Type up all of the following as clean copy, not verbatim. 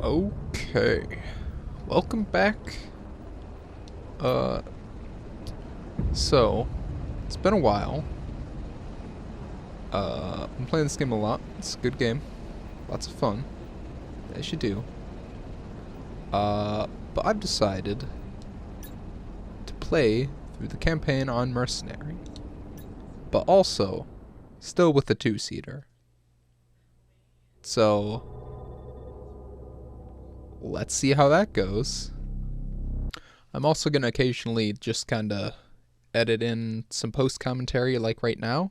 Okay, welcome back. So it's been a while. I'm playing this game a lot. It's a good game, lots of fun, as you do. But I've decided to play through the campaign on Mercenary, but also still with the two-seater. So let's see how that goes. I'm also going to occasionally just kind of edit in some post-commentary like right now,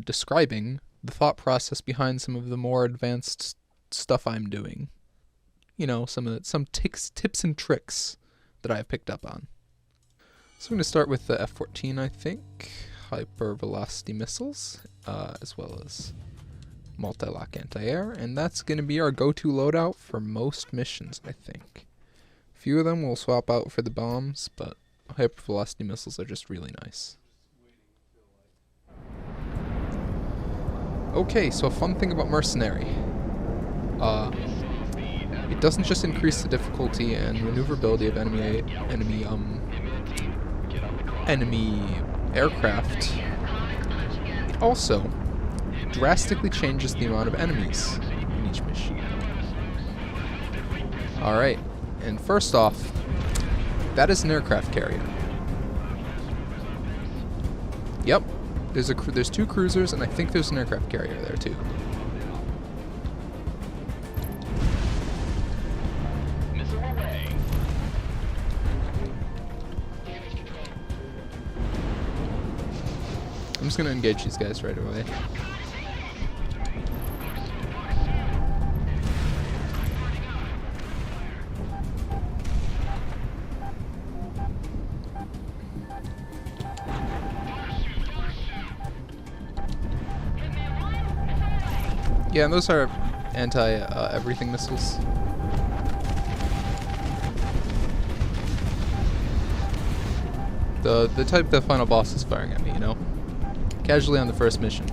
describing the thought process behind some of the more advanced stuff I'm doing. You know, some tips and tricks that I've picked up on. So I'm going to start with the F-14, I think. Hypervelocity missiles, as well as multi-lock anti-air, and that's going to be our go-to loadout for most missions, I think. A few of them we'll swap out for the bombs, but hypervelocity missiles are just really nice. Okay, so a fun thing about Mercenary. It doesn't just increase the difficulty and maneuverability of enemy aircraft. It also drastically changes the amount of enemies in each mission. Alright, and first off, that is an aircraft carrier. Yep, there's two cruisers, and I think there's an aircraft carrier there too. I'm just gonna engage these guys right away. Yeah, and those are anti-everything missiles. The type the final boss is firing at me, you know? Casually on the first mission.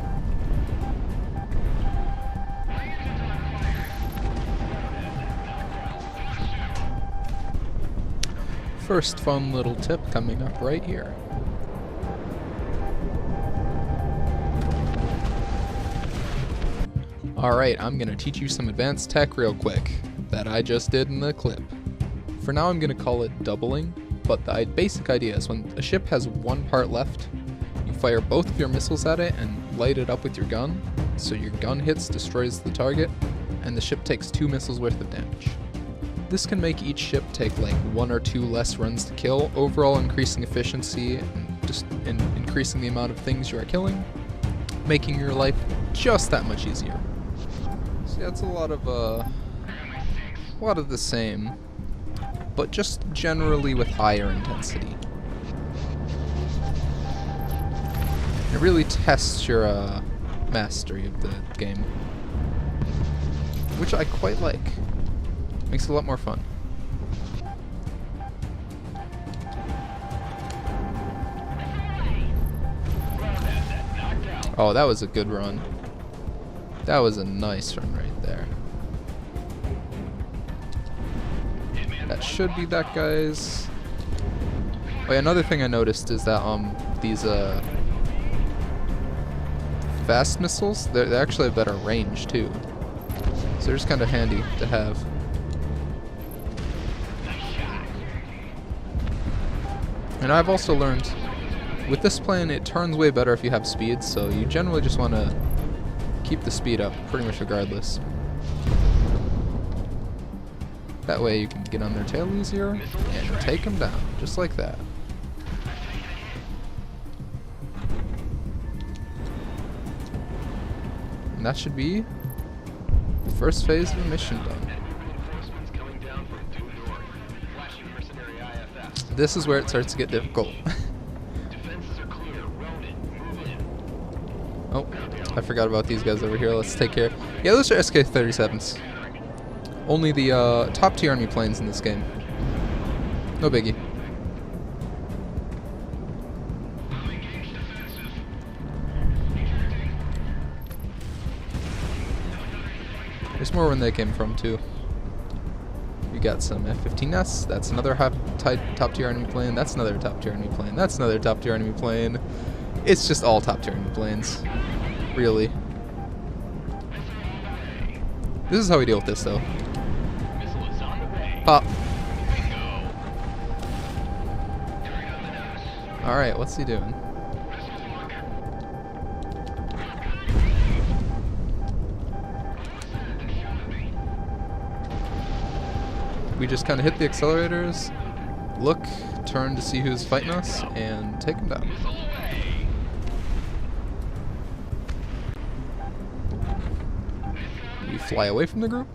First fun little tip coming up right here. Alright, I'm gonna teach you some advanced tech real quick that I just did in the clip. For now I'm gonna call it doubling, but the basic idea is when a ship has one part left, you fire both of your missiles at it and light it up with your gun, so your gun hits, destroys the target, and the ship takes 2 missiles worth of damage. This can make each ship take like 1 or 2 less runs to kill, overall increasing efficiency and just increasing the amount of things you are killing, making your life just that much easier. So yeah, it's a lot of the same, but just generally with higher intensity. It really tests your mastery of the game, which I quite like. Makes it a lot more fun. Oh, that was a good run. That was a nice run right there. That should be that guy's. Oh yeah, another thing I noticed is that these fast missiles, they actually have better range too. So they're just kind of handy to have. And I've also learned with this plane it turns way better if you have speed, so you generally just want to keep the speed up pretty much regardless. That way you can get on their tail easier and take them down, just like that. And that should be the first phase of the mission done. This is where it starts to get difficult. Oh, I forgot about these guys over here. Let's take care. Yeah, those are SK-37s. Only the top tier enemy planes in this game. No biggie. There's more where they came from too. We got some F-15S. That's another top tier enemy plane. That's another top tier enemy plane. That's another top tier enemy plane. It's just all top tier enemy planes. Really. This is how we deal with this, though. Pop. Alright, what's he doing? We just kind of hit the accelerators, look, turn to see who's fighting us, and take them down. We fly away from the group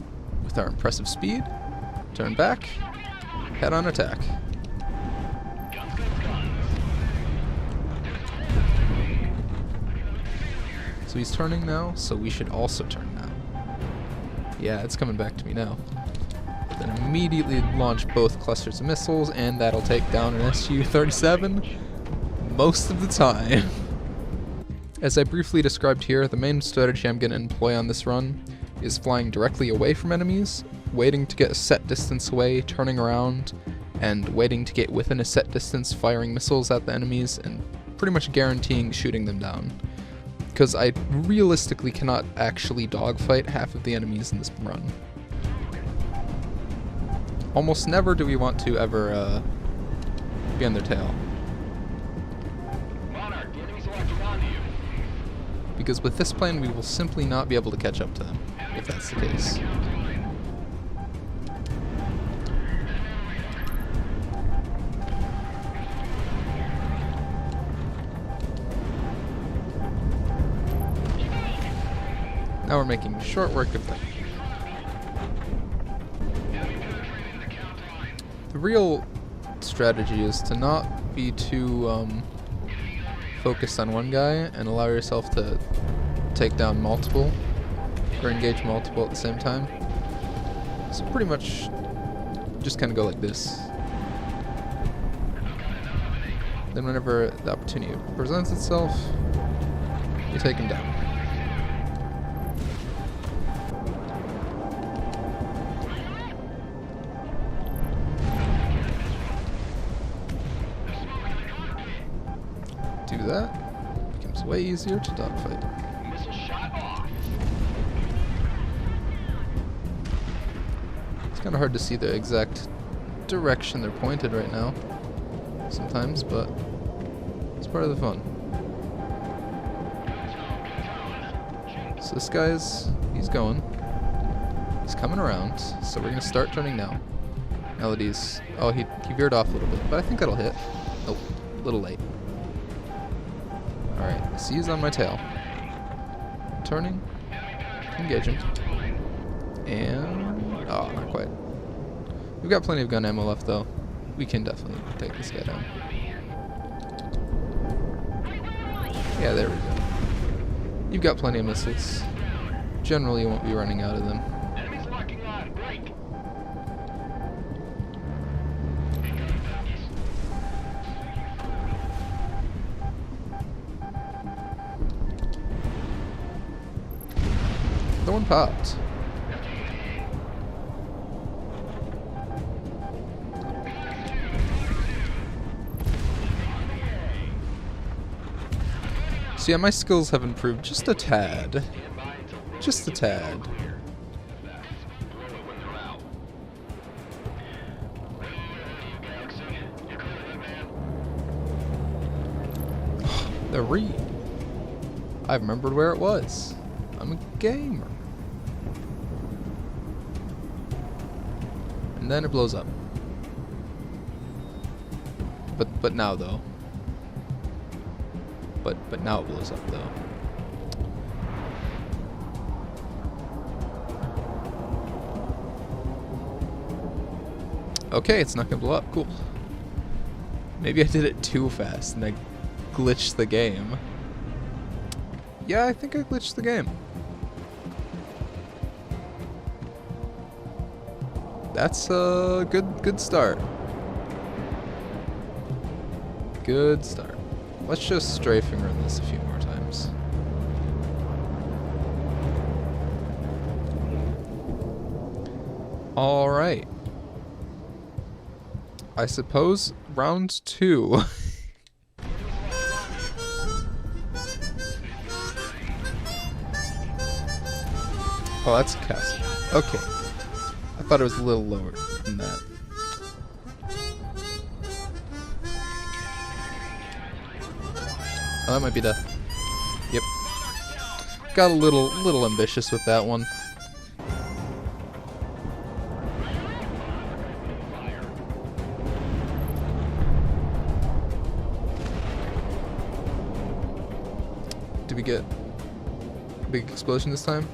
with our impressive speed, turn back, head on attack. So he's turning now, so we should also turn now. Yeah, it's coming back to me now. Then immediately launch both clusters of missiles, and that'll take down an Su-37 most of the time. As I briefly described here, the main strategy I'm going to employ on this run is flying directly away from enemies, waiting to get a set distance away, turning around, and waiting to get within a set distance, firing missiles at the enemies, and pretty much guaranteeing shooting them down. Because I realistically cannot actually dogfight half of the enemies in this run. Almost never do we want to ever be on their tail. Because with this plane we will simply not be able to catch up to them, if that's the case. Now we're making short work of them. The real strategy is to not be too focused on one guy and allow yourself to take down multiple or engage multiple at the same time. So pretty much just kind of go like this. Then whenever the opportunity presents itself, you take him down. Do that, becomes way easier to dogfight. It's kind of hard to see the exact direction they're pointed right now, sometimes, but it's part of the fun. So this guy's, he's going. He's coming around, so we're going to start turning now. Melody's, oh, he veered off a little bit, but I think that'll hit. Nope, a little late. Alright, so he's on my tail. Turning, engaging, and, oh, not quite. We've got plenty of gun ammo left though. We can definitely take this guy down. Yeah, there we go. You've got plenty of missiles. Generally you won't be running out of them. The one popped. So yeah, my skills have improved just a tad. Just a tad. The read. I remembered where it was. I'm a gamer. And then it blows up. But now though. But now it blows up though. Okay, it's not gonna blow up. Cool. Maybe I did it too fast and I glitched the game. Yeah, I think I glitched the game. That's a good start. Good start. Let's just strafing run this a few more times. Alright. I suppose round 2. Oh, that's a cast. Okay. I thought it was a little lower than that. Oh, that might be death. Yep. Got a little ambitious with that one. Did we get a big explosion this time?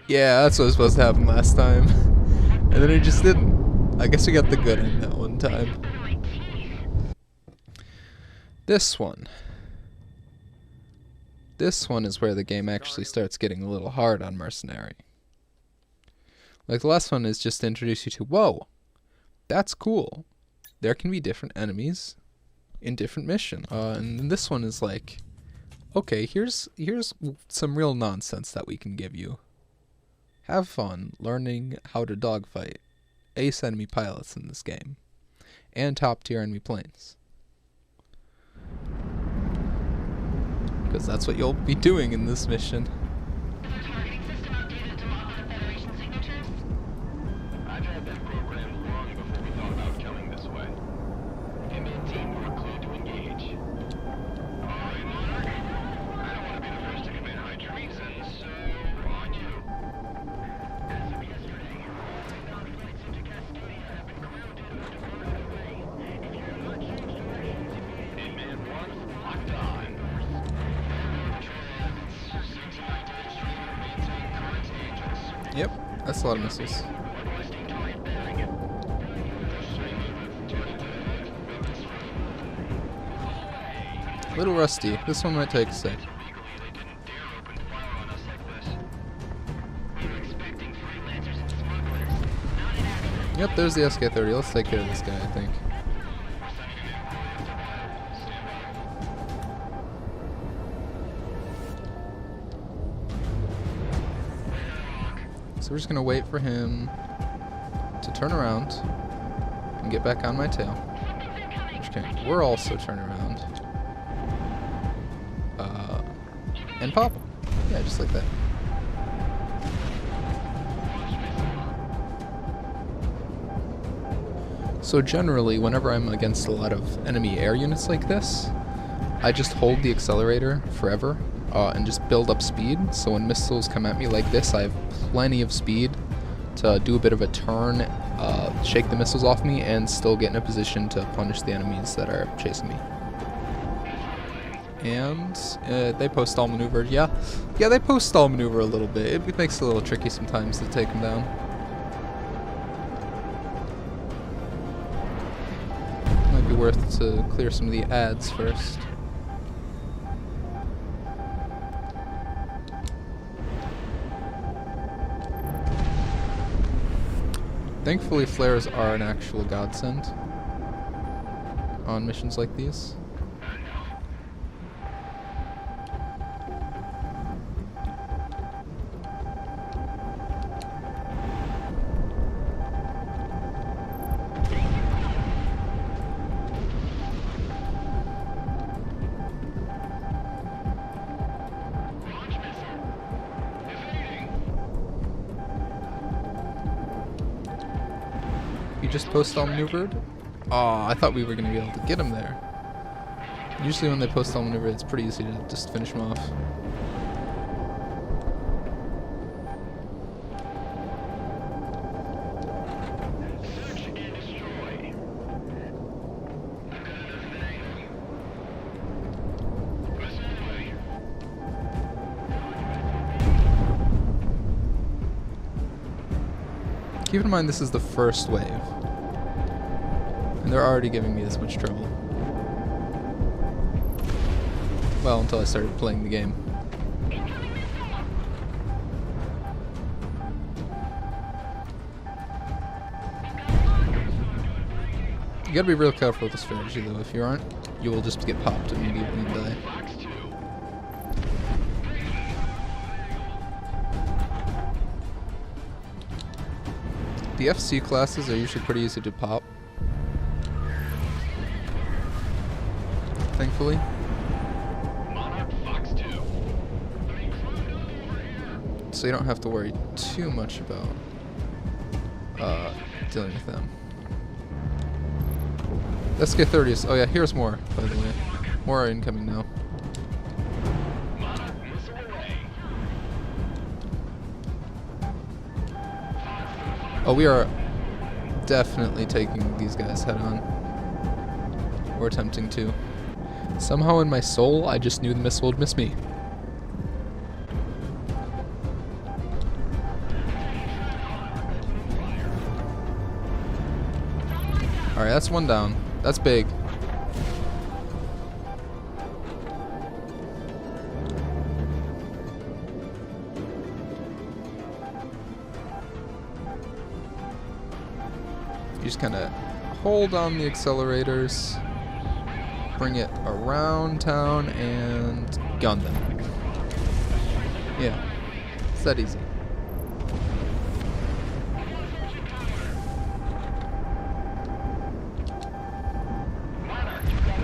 Yeah, that's what was supposed to happen last time. And then it just didn't. I guess we got the good end that one time. This one. This one is where the game actually starts getting a little hard on Mercenary. Like the last one is just to introduce you to, whoa, that's cool. There can be different enemies in different missions. And this one is like, okay, here's some real nonsense that we can give you. Have fun learning how to dogfight ace enemy pilots in this game. And top tier enemy planes. Because that's what you'll be doing in this mission. Targeting system updated to model the Federation signatures? I've had that program long before we thought about coming this way. Commit teamwork clue to engage. Alright, Monarch. I don't want to be the first to commit high treason, so on you. As of yesterday, all flights into Cascadia have been grounded or diverted away. If you have not changed directions immediately... In man 1, locked on. Yep, that's a lot of missiles. A little rusty. This one might take a sec. Yep, there's the SK-30. Let's take care of this guy, I think. So we're just gonna wait for him to turn around and get back on my tail. Okay, we're also turning around. And pop him. Yeah, just like that. So generally, whenever I'm against a lot of enemy air units like this, I just hold the accelerator forever. And just build up speed, so when missiles come at me like this, I have plenty of speed to do a bit of a turn, shake the missiles off me, and still get in a position to punish the enemies that are chasing me. And they post-stall maneuver. Yeah, they post-stall maneuver a little bit. It makes it a little tricky sometimes to take them down. Might be worth to clear some of the ads first. Thankfully, flares are an actual godsend on missions like these. You just post-stall maneuvered? Aw, I thought we were going to be able to get him there. Usually when they post-stall maneuver, it's pretty easy to just finish him off. Search and destroy. Mercenary. Keep in mind this is the first wave. And they're already giving me this much trouble. Well, until I started playing the game. You gotta be real careful with the strategy though. If you aren't, you will just get popped immediately and die. The FC classes are usually pretty easy to pop. Thankfully. So you don't have to worry too much about dealing with them. SK-30 is... Oh yeah, here's more, by the way. More are incoming now. Oh, we are definitely taking these guys head on. Or attempting to. Somehow in my soul, I just knew the missile would miss me. Alright, that's one down. That's big. You just kind of hold on the accelerators, bring it around town, and gun them. Yeah, it's that easy.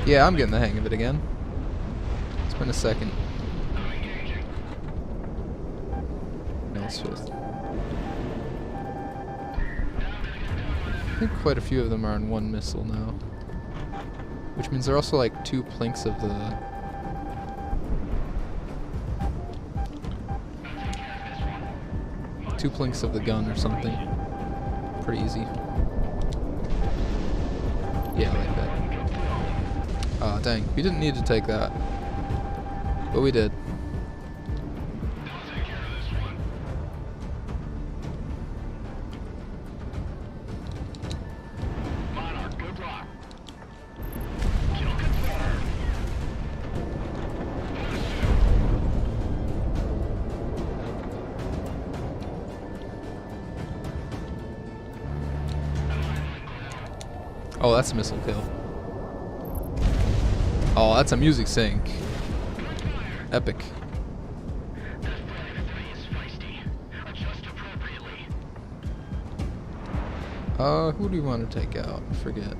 Yeah, I'm getting the hang of it again. It's been a second. No, it's fifth. I think quite a few of them are on one missile now. Which means they're also like 2 planks of the... 2 planks of the gun or something. Pretty easy. Yeah, like that. Aw, dang. We didn't need to take that. But we did. Oh, that's a missile kill. Oh, that's a music sync. Epic. Who do we want to take out? I forget.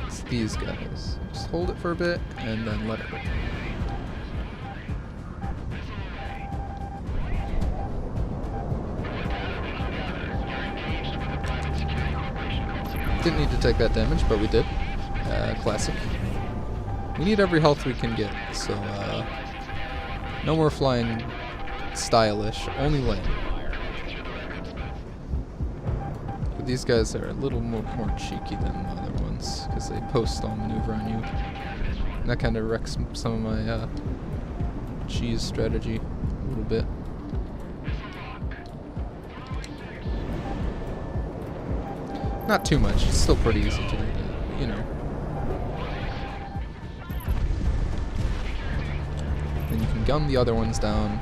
It's these guys. Just hold it for a bit and then let it rip. Didn't need to take that damage, but we did. Classic. We need every health we can get, so no more flying stylish, only lane. But these guys are a little more cheeky than the other ones, because they post-stall maneuver on you. And that kind of wrecks some of my cheese strategy a little bit. Not too much, it's still pretty easy to do that, you know. Then you can gun the other ones down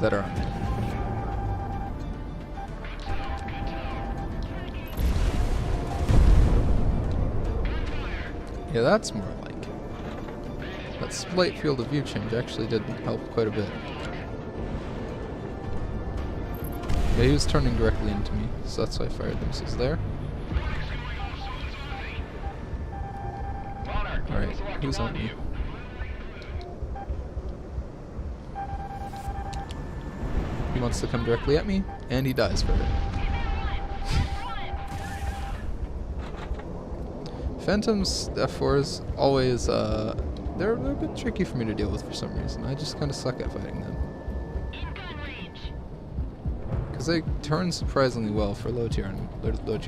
that are on it. Yeah, that's more like it. That slight field of view change actually did help quite a bit. Yeah, he was turning directly into me, so that's why I fired the missiles there. Alright, who's on me? He wants to come directly at me, and he dies for it. Phantoms, F4s, always, they're a bit tricky for me to deal with for some reason. I just kind of suck at fighting them. Because they turn surprisingly well for low tier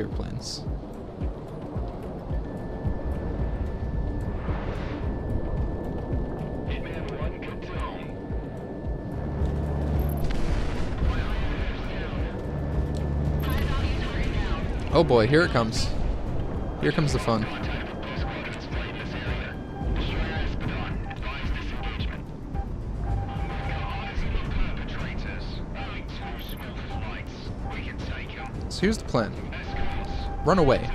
planes. Oh boy, here it comes. Here comes the fun. So here's the plan. Run away.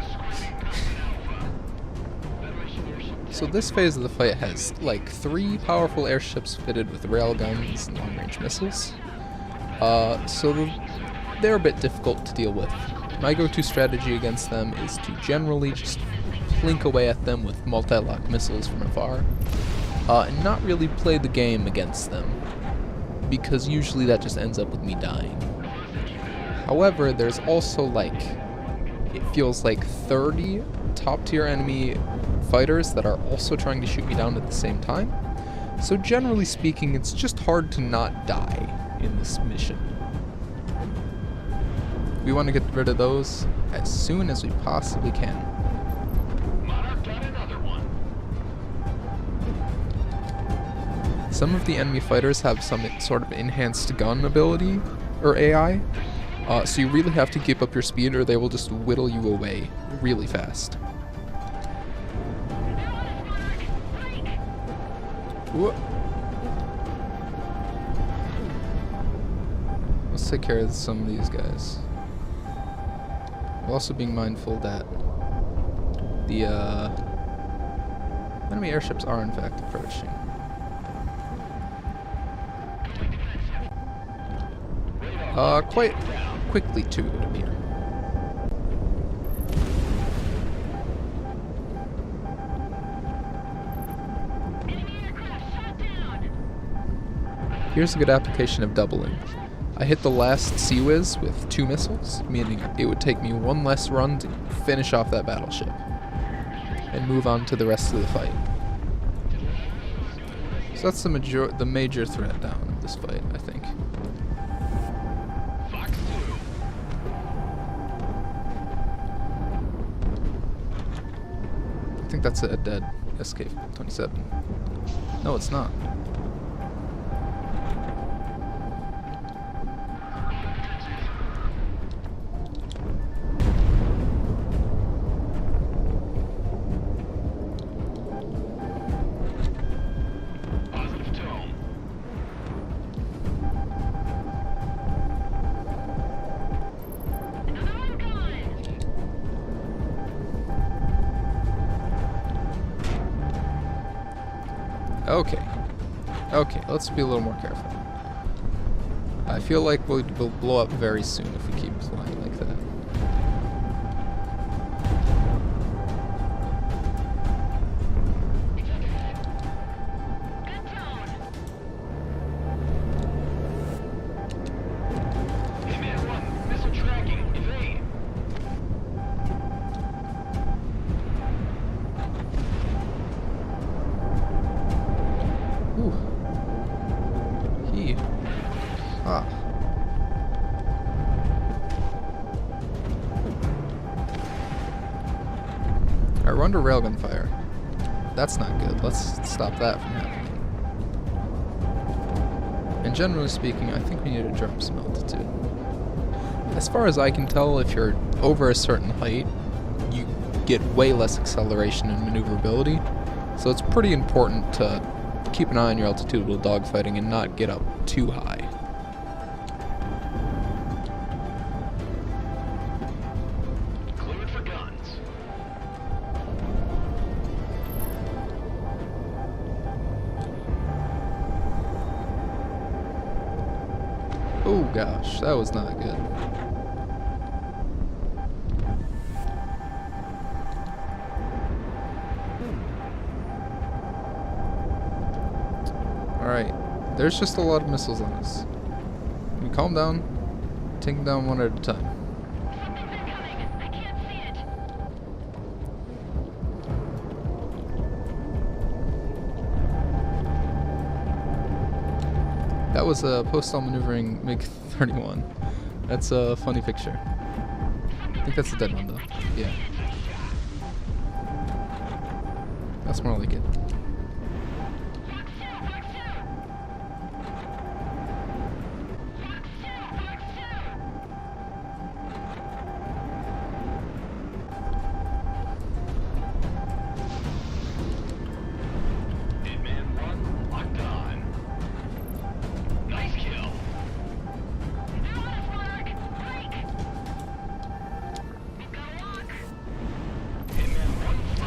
So this phase of the fight has like 3 powerful airships fitted with railguns and long-range missiles. They're a bit difficult to deal with. My go-to strategy against them is to generally just plink away at them with multi-lock missiles from afar, and not really play the game against them, because usually that just ends up with me dying. However, there's also like, it feels like 30 top-tier enemy fighters that are also trying to shoot me down at the same time. So generally speaking, it's just hard to not die in this mission. We want to get rid of those as soon as we possibly can. Some of the enemy fighters have some sort of enhanced gun ability, or AI, so you really have to keep up your speed or they will just whittle you away really fast. Whoa. Let's take care of some of these guys. While also being mindful that the enemy airships are in fact approaching. Quite quickly too, it would appear. Here's a good application of doubling. I hit the last Sea Whiz with 2 missiles, meaning it would take me 1 less run to finish off that battleship and move on to the rest of the fight. So that's the major threat down of this fight, I think. I think that's a dead SK-27. No, it's not. Okay, let's be a little more careful. I feel like we'll blow up very soon if we keep flying like that. Alright, we're under railgun fire. That's not good. Let's stop that from happening. And generally speaking, I think we need to drop some altitude. As far as I can tell, if you're over a certain height, you get way less acceleration and maneuverability. So it's pretty important to keep an eye on your altitude while dogfighting and not get up too high. Cleared for guns. Oh gosh, that was not good. Alright, there's just a lot of missiles on us. We calm down, take them down one at a time. Something's incoming. I can't see it. That was a postal maneuvering MiG-31. That's a funny picture. I think that's a dead one though. Yeah. That's more like it.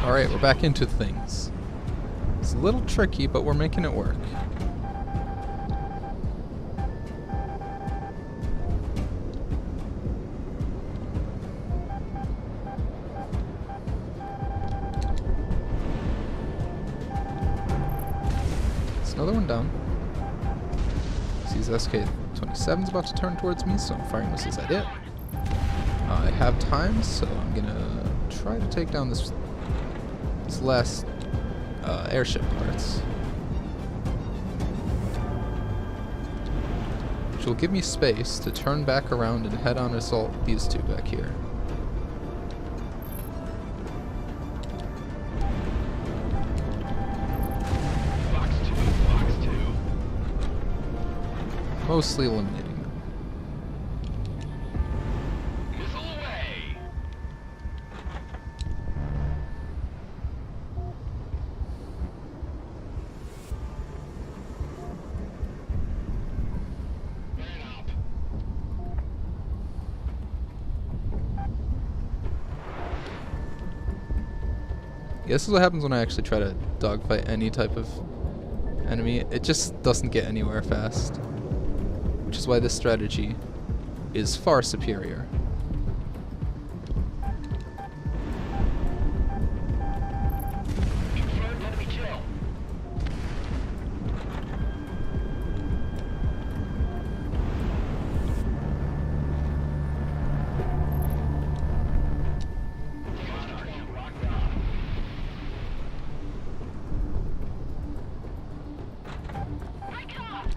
Alright, we're back into things. a little tricky, but we're making it work. It's another one down. Sees SK-27's about to turn towards me, so I'm firing missiles at it. I have time, so I'm gonna try to take down this last airship parts, which will give me space to turn back around and head on assault these two back here. Box 2. Mostly eliminating them. Missile away. Man up. Yeah, this is what happens when I actually try to dogfight any type of enemy. It just doesn't get anywhere fast, which is why this strategy is far superior. Confirmed enemy kill. Locked on.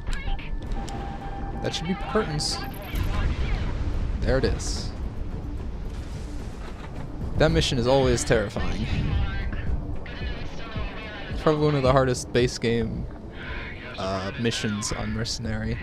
That should be curtains. There it is. That mission is always terrifying. It's probably one of the hardest base game missions on Mercenary.